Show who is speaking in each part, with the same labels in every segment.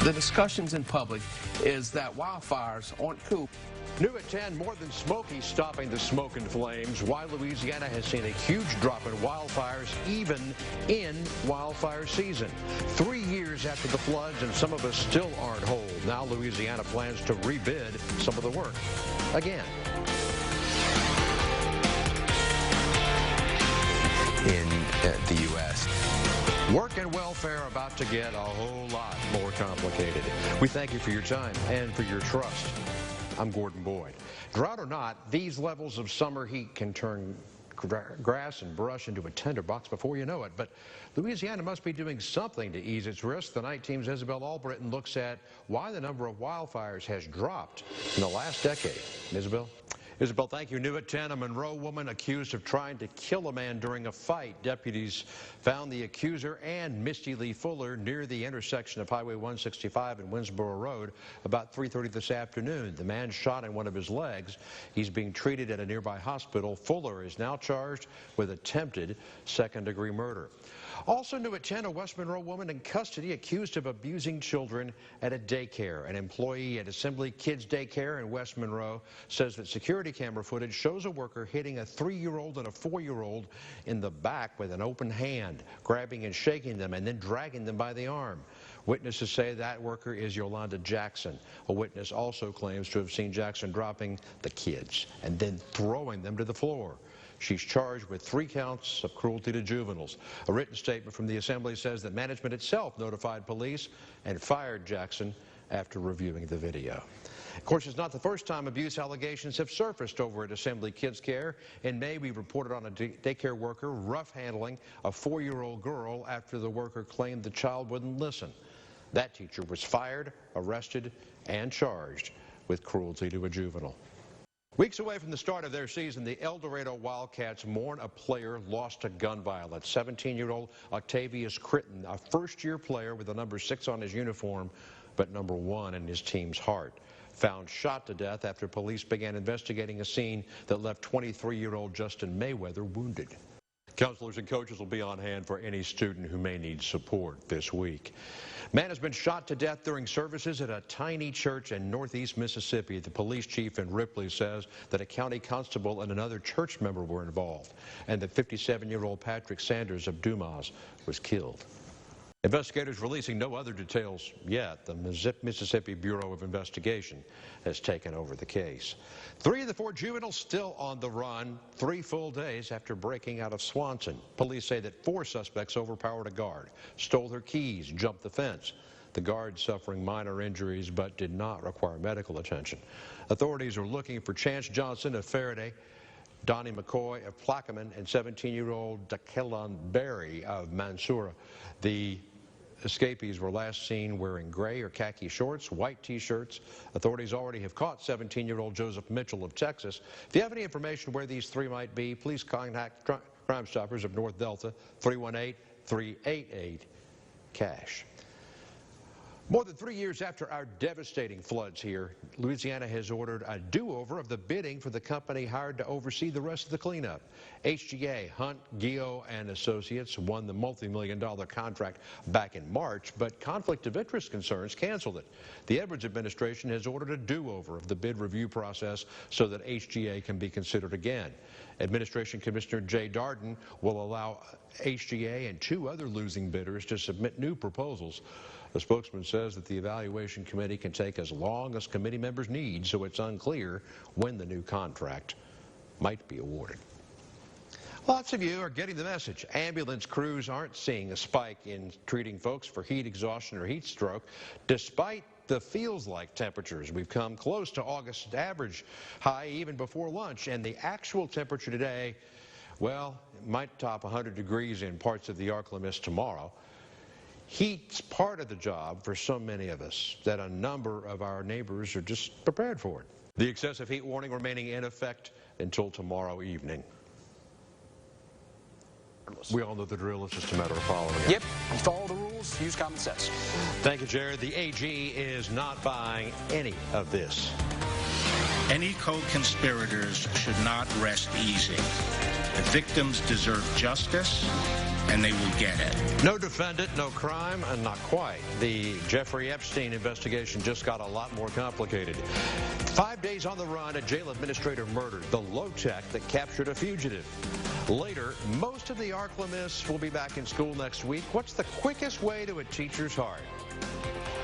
Speaker 1: The discussions in public is that wildfires aren't cool.
Speaker 2: New at 10, more than Smokey stopping the smoke and flames. Why Louisiana has seen a huge drop in wildfires even in wildfire season. 3 years after the floods and some of us still aren't whole. Now Louisiana plans to rebid some of the work again. In the U.S. Work and welfare about to get a whole lot more complicated. We thank you for your time and for your trust. I'm Gordon Boyd. Drought or not, these levels of summer heat can turn grass and brush into a tinderbox before you know it. But Louisiana must be doing something to ease its risk. The Night Team's Isabel Albritton looks at why the number of wildfires has dropped in the last decade. Isabel? Isabel, thank you. New at 10, a Monroe woman accused of trying to kill a man during a fight. Deputies found the accuser and Misty Lee Fuller near the intersection of Highway 165 and Winsboro Road about 3:30 this afternoon. The man shot in one of his legs. He's being treated at a nearby hospital. Fuller is now charged with attempted second-degree murder. Also new at 10, a West Monroe woman in custody accused of abusing children at a daycare. An employee at Assembly Kids Daycare in West Monroe says that security camera footage shows a worker hitting a 3-year-old and a 4-year-old in the back with an open hand, grabbing and shaking them and then dragging them by the arm. Witnesses say that worker is Yolanda Jackson. A witness also claims to have seen Jackson dropping the kids and then throwing them to the floor. She's charged with 3 counts of cruelty to juveniles. A written statement from the Assembly says that management itself notified police and fired Jackson after reviewing the video. Of course, it's not the first time abuse allegations have surfaced over at Assembly Kids Care. In May, we reported on a daycare worker rough handling a 4-year-old girl after the worker claimed the child wouldn't listen. That teacher was fired, arrested, and charged with cruelty to a juvenile. Weeks away from the start of their season, the El Dorado Wildcats mourn a player lost to gun violence. 17-year-old Octavius Critton, a first-year player with the number 6 on his uniform, but number 1 in his team's heart. Found shot to death after police began investigating a scene that left 23-year-old Justin Mayweather wounded. Counselors and coaches will be on hand for any student who may need support this week. Man has been shot to death during services at a tiny church in northeast Mississippi. The police chief in Ripley says that a county constable and another church member were involved, and that 57-year-old Patrick Sanders of Dumas was killed. Investigators releasing no other details yet. The Mississippi Bureau of Investigation has taken over the case. 3 of the 4 juveniles still on the run 3 full days after breaking out of Swanson. Police say that 4 suspects overpowered a guard, stole her keys, jumped the fence. The guard suffering minor injuries but did not require medical attention. Authorities are looking for Chance Johnson of Faraday, Donnie McCoy of Plaquemine, and 17-year-old Daquelan Berry of Mansoura. The escapees were last seen wearing gray or khaki shorts, white T-shirts. Authorities already have caught 17-year-old Joseph Mitchell of Texas. If you have any information where these 3 might be, please contact Crime Stoppers of North Delta, 318-388-CASH. More than 3 years after our devastating floods here, Louisiana has ordered a do-over of the bidding for the company hired to oversee the rest of the cleanup. HGA, Hunt, Gio, and Associates won the multi-million-dollar contract back in March, but conflict of interest concerns canceled it. The Edwards administration has ordered a do-over of the bid review process so that HGA can be considered again. Administration Commissioner Jay Darden will allow HGA and 2 other losing bidders to submit new proposals. The spokesman says that the evaluation committee can take as long as committee members need, so it's unclear when the new contract might be awarded. Lots of you are getting the message. Ambulance crews aren't seeing a spike in treating folks for heat exhaustion or heat stroke, despite the feels-like temperatures. We've come close to August average high even before lunch, and the actual temperature today, well, it might top 100 degrees in parts of the ArkLaMiss tomorrow. Heat's part of the job for so many of us that a number of our neighbors are just prepared for it. The excessive heat warning remaining in effect until tomorrow evening. We all know the drill. It's just a matter of following it.
Speaker 3: Yep. You follow the rules, use common sense.
Speaker 2: Thank you, Jared. The AG is not buying any of this.
Speaker 4: Any co-conspirators should not rest easy. The victims deserve justice, and they will get it.
Speaker 2: No defendant, no crime, and not quite. The Jeffrey Epstein investigation just got a lot more complicated. 5 days on the run, a jail administrator murdered, the low tech that captured a fugitive. Later, most of the Arklamists will be back in school next week. What's the quickest way to a teacher's heart?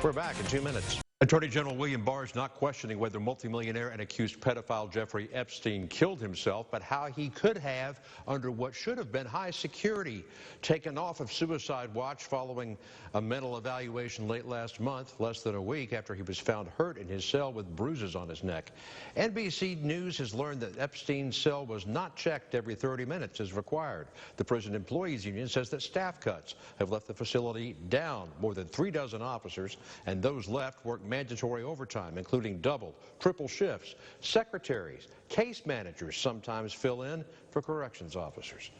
Speaker 2: We're back in 2 minutes. Attorney General William Barr is not questioning whether multimillionaire and accused pedophile Jeffrey Epstein killed himself, but how he could have, under what should have been high security, taken off of suicide watch following a mental evaluation late last month, less than a week after he was found hurt in his cell with bruises on his neck. NBC News has learned that Epstein's cell was not checked every 30 minutes as required. The Prison Employees Union says that staff cuts have left the facility down more than 36 officers, and those left work mandatory overtime, including double, triple shifts. Secretaries, case managers sometimes fill in for corrections officers.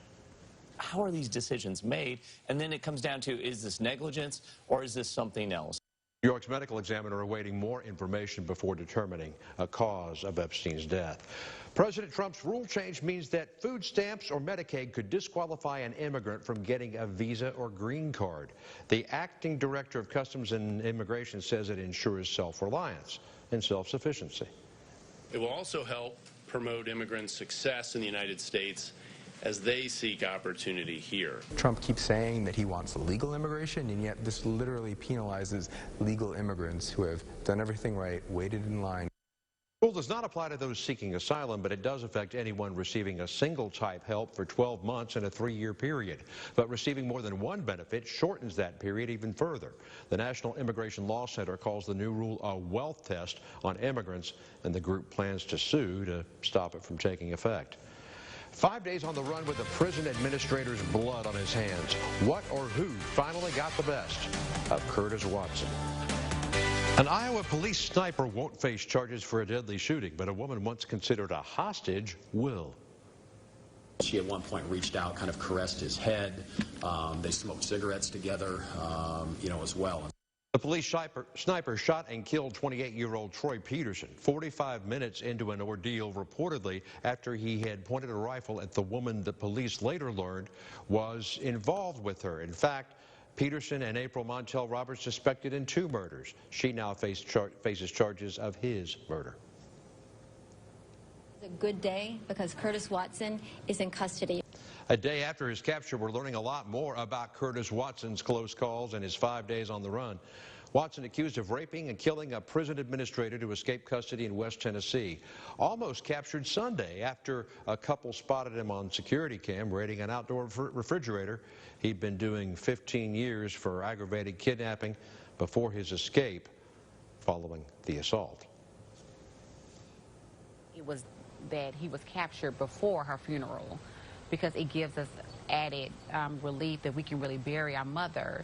Speaker 5: How are these decisions made? And then it comes down to, is this negligence or is this something else?
Speaker 2: New York's medical examiner awaiting more information before determining a cause of Epstein's death. President Trump's rule change means that food stamps or Medicaid could disqualify an immigrant from getting a visa or green card. The acting director of Customs and Immigration says it ensures self-reliance and self-sufficiency.
Speaker 6: It will also help promote immigrants' success in the United States as they seek opportunity here.
Speaker 7: Trump keeps saying that he wants legal immigration, and yet this literally penalizes legal immigrants who have done everything right, waited in line.
Speaker 2: The rule does not apply to those seeking asylum, but it does affect anyone receiving a single-type help for 12 months in a 3-year period. But receiving more than one benefit shortens that period even further. The National Immigration Law Center calls the new rule a wealth test on immigrants, and the group plans to sue to stop it from taking effect. 5 days on the run with the prison administrator's blood on his hands. What or who finally got the best of Curtis Watson? An Iowa police sniper won't face charges for a deadly shooting, but a woman once considered a hostage will.
Speaker 8: She at one point reached out, kind of caressed his head. They smoked cigarettes together, as well.
Speaker 2: The police sniper shot and killed 28-year-old Troy Peterson 45 minutes into an ordeal, reportedly after he had pointed a rifle at the woman that police later learned was involved with her. In fact, Peterson and April Montel Roberts suspected in 2 murders. She now faces charges of his murder.
Speaker 9: It's a good day because Curtis Watson is in custody.
Speaker 2: A day after his capture, we're learning a lot more about Curtis Watson's close calls and his 5 days on the run. Watson accused of raping and killing a prison administrator to escape custody in West Tennessee. Almost captured Sunday after a couple spotted him on security cam raiding an outdoor refrigerator. He'd been doing 15 years for aggravated kidnapping before his escape following the assault.
Speaker 10: It was that he was captured before her funeral, because it gives us added relief that we can really bury our mother.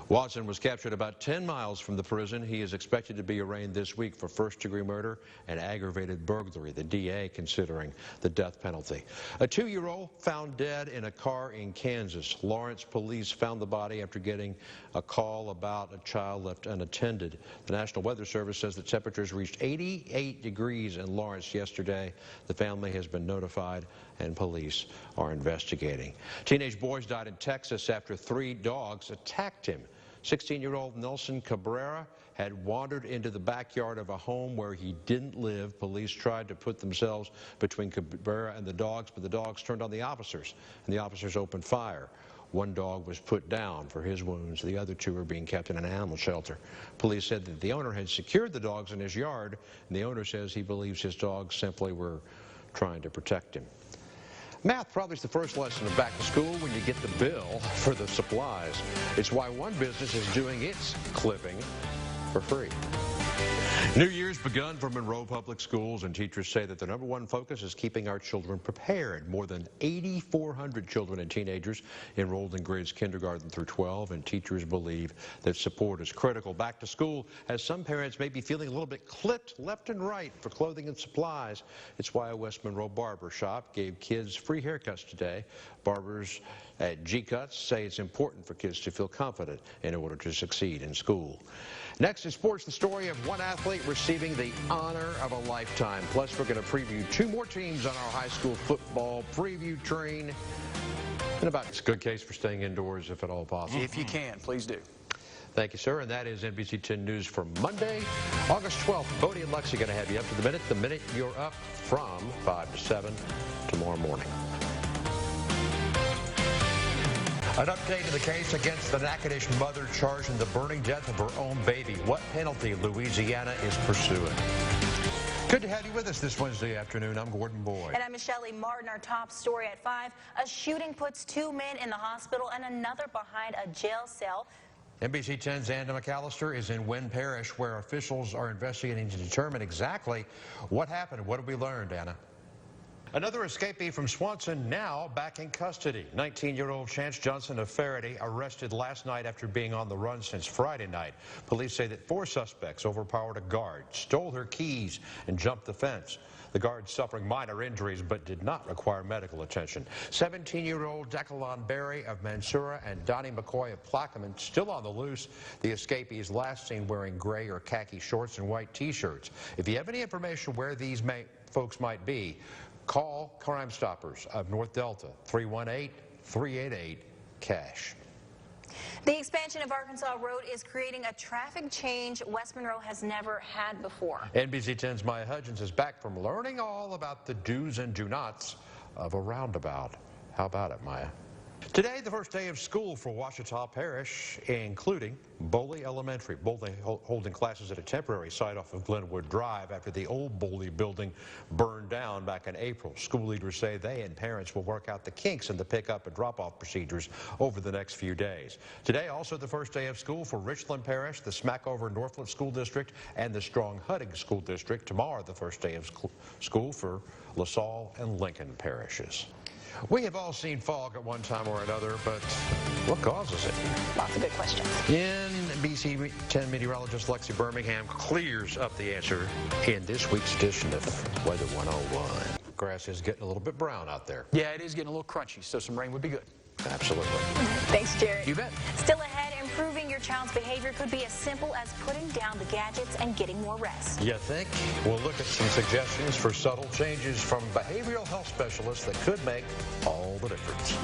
Speaker 2: Watson was captured about 10 miles from the prison. He is expected to be arraigned this week for first-degree murder and aggravated burglary, the DA considering the death penalty. A 2-year-old found dead in a car in Kansas. Lawrence police found the body after getting a call about a child left unattended. The National Weather Service says the temperatures reached 88 degrees in Lawrence yesterday. The family has been notified and police are investigating. Teenage boys died in Texas after 3 dogs attacked him. 16-year-old Nelson Cabrera had wandered into the backyard of a home where he didn't live. Police tried to put themselves between Cabrera and the dogs, but the dogs turned on the officers, and the officers opened fire. 1 dog was put down for his wounds. The other 2 are being kept in an animal shelter. Police said that the owner had secured the dogs in his yard, and the owner says he believes his dogs simply were trying to protect him. Math probably is the first lesson of back to school when you get the bill for the supplies. It's why one business is doing its clipping for free. New Year's begun for Monroe Public Schools, and teachers say that their #1 focus is keeping our children prepared. More than 8,400 children and teenagers enrolled in grades kindergarten through 12, and teachers believe that support is critical. Back to school, as some parents may be feeling a little bit clipped left and right for clothing and supplies. It's why a West Monroe barber shop gave kids free haircuts today. Barbers at G-Cuts say it's important for kids to feel confident in order to succeed in school. Next in sports, the story of one athlete receiving the honor of a lifetime. Plus, we're going to preview 2 more teams on our high school football preview train And about it's a good case for staying indoors if at all possible.
Speaker 3: If you can, please do.
Speaker 2: Thank you, sir. And that is NBC 10 News for Monday, August 12th. Bodie and Lexi going to have you up to the minute you're up from 5 to 7 tomorrow morning. An update to the case against the Natchitoches mother charged in the burning death of her own baby. What penalty Louisiana is pursuing? Good to have you with us this Wednesday afternoon. I'm Gordon Boyd.
Speaker 4: And I'm Michelle Lee Martin. Our top story at 5. A shooting puts 2 men in the hospital and another behind a jail cell.
Speaker 2: NBC 10's Anna McAllister is in Wynn Parish, where officials are investigating to determine exactly what happened. What have we learned, Anna? Another escapee from Swanson now back in custody. 19-year-old Chance Johnson of Faraday arrested last night after being on the run since Friday night. Police say that 4 suspects overpowered a guard, stole her keys, and jumped the fence. The guard suffering minor injuries but did not require medical attention. 17-year-old Declan Berry of Mansoura and Donnie McCoy of Plaquemine still on the loose. The escapees last seen wearing gray or khaki shorts and white T-shirts. If you have any information where these folks might be, call Crime Stoppers of North Delta, 318-388-CASH.
Speaker 4: The expansion of Arkansas Road is creating a traffic change West Monroe has never had before.
Speaker 2: NBC 10's Maya Hudgens is back from learning all about the do's and do nots of a roundabout. How about it, Maya? Today, the first day of school for Ouachita Parish, including Boley Elementary. Boley holding classes at a temporary site off of Glenwood Drive after the old Boley building burned down back in April. School leaders say they and parents will work out the kinks in the pickup and drop-off procedures over the next few days. Today, also the first day of school for Richland Parish, the Smackover Northland School District, and the Strong Huttig School District. Tomorrow, the first day of school for LaSalle and Lincoln parishes. We have all seen fog at one time or another, but what causes it?
Speaker 4: Lots of good questions.
Speaker 2: NBC 10 meteorologist Lexi Birmingham clears up the answer in this week's edition of Weather 101. Grass is getting a little bit brown out there.
Speaker 3: Yeah, it is getting a little crunchy, so some rain would be good.
Speaker 2: Absolutely.
Speaker 4: Thanks, Jared.
Speaker 3: You bet.
Speaker 4: Still ahead, improving your child's behavior could be as simple as putting down the gadgets and getting more rest.
Speaker 2: You think? We'll look at some suggestions for subtle changes from behavioral health specialists that could make all the difference.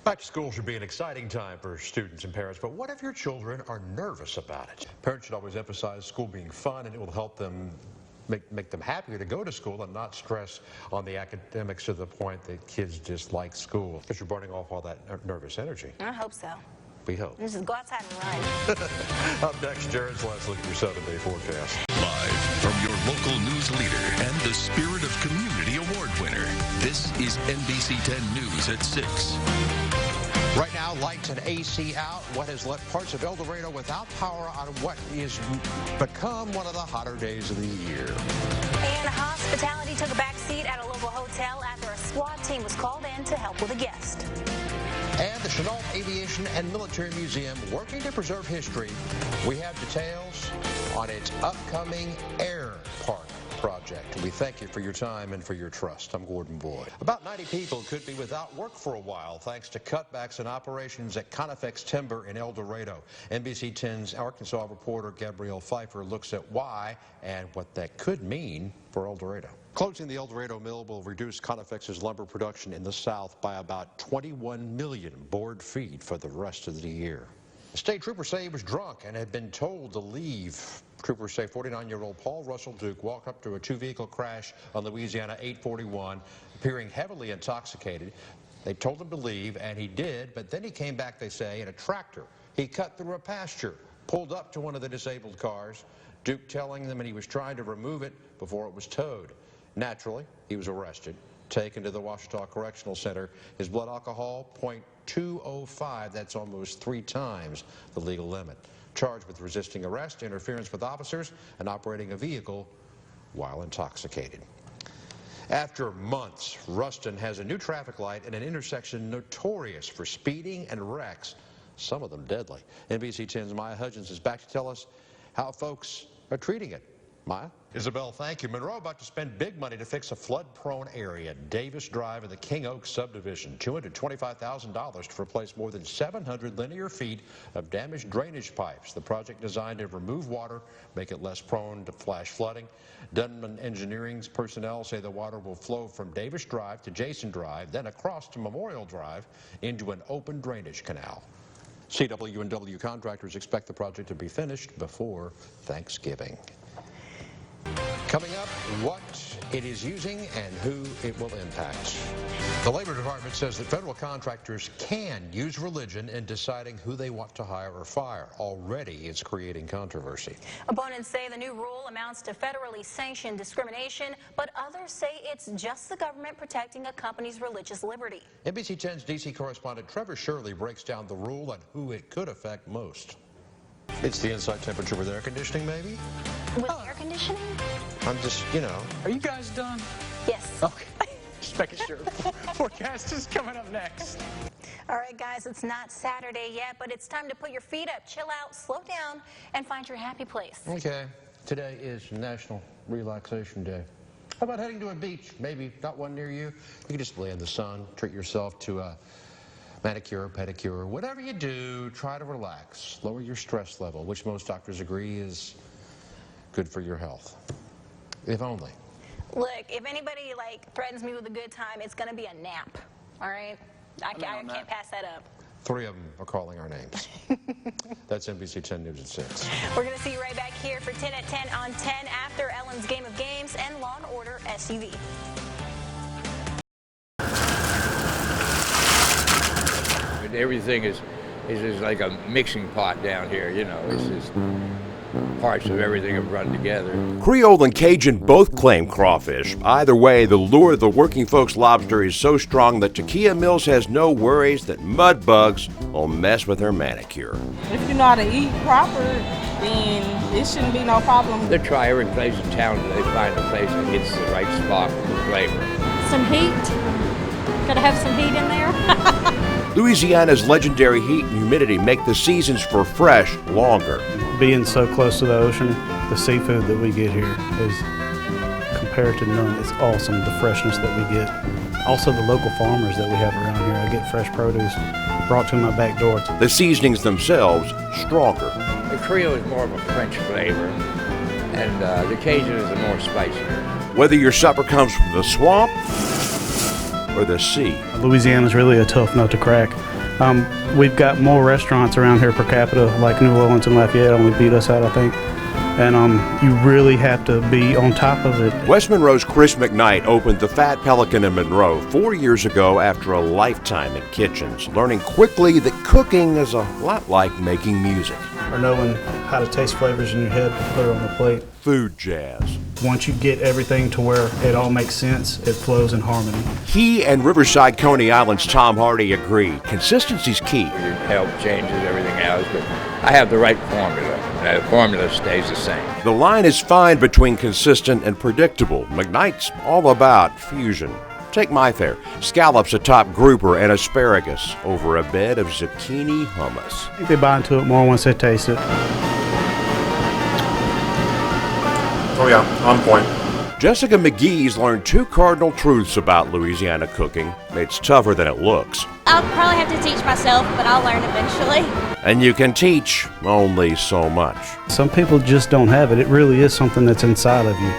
Speaker 2: Back to school should be an exciting time for students and parents, but what if your children are nervous about it? Parents should always emphasize school being fun, and it will help them make them happier to go to school and not stress on the academics to the point that kids dislike school, because you're burning off all that nervous energy.
Speaker 4: I hope so.
Speaker 2: We hope.
Speaker 4: Just go outside and run.
Speaker 2: Up next, Jared's last look at your 7-day forecast.
Speaker 11: Live from your local news leader and the Spirit of Community Award winner, this is NBC 10 News at 6.
Speaker 2: Right now, lights and AC out. What has left parts of El Dorado without power on what is become one of the hotter days of the year.
Speaker 4: And hospitality took a back seat at a local hotel after a SWAT team was called in to help with a guest.
Speaker 2: And the Chenault Aviation and Military Museum working to preserve history. We have details on its upcoming Air Park project. We thank you for your time and for your trust. I'm Gordon Boyd. About 90 people could be without work for a while thanks to cutbacks in operations at Conifex Timber in El Dorado. NBC 10's Arkansas reporter Gabrielle Pfeiffer looks at why and what that could mean for El Dorado. Closing the El Dorado mill will reduce Conifex's lumber production in the south by about 21 million board feet for the rest of the year. State troopers say he was drunk and had been told to leave. Troopers say 49-year-old Paul Russell Duke walked up to a 2-vehicle crash on Louisiana 841, appearing heavily intoxicated. They told him to leave, and he did, but then he came back, they say, in a tractor. He cut through a pasture, pulled up to one of the disabled cars, Duke telling them that he was trying to remove it before it was towed. Naturally, he was arrested, taken to the Ouachita Correctional Center. His blood alcohol, 0.205, that's almost 3 times the legal limit. Charged with resisting arrest, interference with officers, and operating a vehicle while intoxicated. After months, Ruston has a new traffic light at an intersection notorious for speeding and wrecks, some of them deadly. NBC 10's Maya Hudgens is back to tell us how folks are treating it Maya?
Speaker 12: Isabel, thank you. Monroe about to spend big money to fix a flood-prone area, Davis Drive in the King Oak subdivision. $225,000 to replace more than 700 linear feet of damaged drainage pipes. The project designed to remove water, make it less prone to flash flooding. Dunman Engineering's personnel say the water will flow from Davis Drive to Jason Drive, then across to Memorial Drive into an open drainage canal. CW&W contractors expect the project to be finished before Thanksgiving. Coming up, what it is using and who it will impact. The Labor Department says that federal contractors can use religion in deciding who they want to hire or fire. Already, it's creating controversy.
Speaker 4: Opponents say the new rule amounts to federally sanctioned discrimination, but others say it's just the government protecting a company's religious liberty.
Speaker 2: NBC 10's D.C. correspondent Trevor Shirley breaks down the rule and who it could affect most. It's the inside temperature with air conditioning, maybe?
Speaker 4: With air conditioning?
Speaker 2: I'm just, you know.
Speaker 3: Are you guys done?
Speaker 4: Yes.
Speaker 3: Okay. Just making sure. Forecast is coming up next.
Speaker 4: All right, guys, it's not Saturday yet, but it's time to put your feet up, chill out, slow down, and find your happy place.
Speaker 2: Okay. Today is National Relaxation Day. How about heading to a beach? Maybe not one near you. You can just lay in the sun, treat yourself to a manicure, pedicure, whatever you do, try to relax, lower your stress level, which most doctors agree is good for your health. If only.
Speaker 4: Look, if anybody threatens me with a good time, it's going to be a nap. All right? I can't pass that up.
Speaker 2: 3 of them are calling our names. That's NBC 10 News at 6.
Speaker 4: We're going to see you right back here for 10 at 10 on 10 after Ellen's Game of Games and Law & Order SUV.
Speaker 13: Everything is like a mixing pot down here, you know. It's just parts of everything have run together.
Speaker 14: Creole and Cajun both claim crawfish. Either way, the lure of the working folks' lobster is so strong that Takia Mills has no worries that mud bugs will mess with her manicure.
Speaker 15: If you know how to eat proper, then it shouldn't be no problem.
Speaker 13: They try every place in town until they find a place that hits the right spot for the flavor.
Speaker 9: Some heat. Gotta have some heat in there.
Speaker 14: Louisiana's legendary heat and humidity make the seasons for fresh longer.
Speaker 16: Being so close to the ocean, the seafood that we get here is compared to none. It's awesome, the freshness that we get. Also the local farmers that we have around here. I get fresh produce brought to my back door.
Speaker 14: The seasonings themselves stronger.
Speaker 13: The Creole is more of a French flavor, and the Cajun is a more spicier.
Speaker 14: Whether your supper comes from the swamp or the sea.
Speaker 16: Louisiana's really a tough nut to crack. We've got more restaurants around here per capita, like New Orleans and Lafayette only beat us out, I think. And you really have to be on top of it.
Speaker 14: West Monroe's Chris McKnight opened the Fat Pelican in Monroe 4 years ago after a lifetime in kitchens, learning quickly that cooking is a lot like making music.
Speaker 16: Or knowing how to taste flavors in your head and put it on the plate.
Speaker 14: Food jazz.
Speaker 16: Once you get everything to where it all makes sense, it flows in harmony.
Speaker 14: He and Riverside Coney Island's Tom Hardy agree. Consistency's key.
Speaker 13: Help changes everything else, but I have the right formula. The formula stays the same.
Speaker 14: The line is fine between consistent and predictable. McKnight's all about fusion. Take my fare. Scallops atop grouper and asparagus over a bed of zucchini hummus.
Speaker 16: I think they buy into it more once they taste it.
Speaker 14: Oh yeah, on point. Jessica McGee's learned 2 cardinal truths about Louisiana cooking. It's tougher than it looks.
Speaker 17: I'll probably have to teach myself, but I'll learn eventually.
Speaker 14: And you can teach only so much.
Speaker 16: Some people just don't have it. It really is something that's inside of you.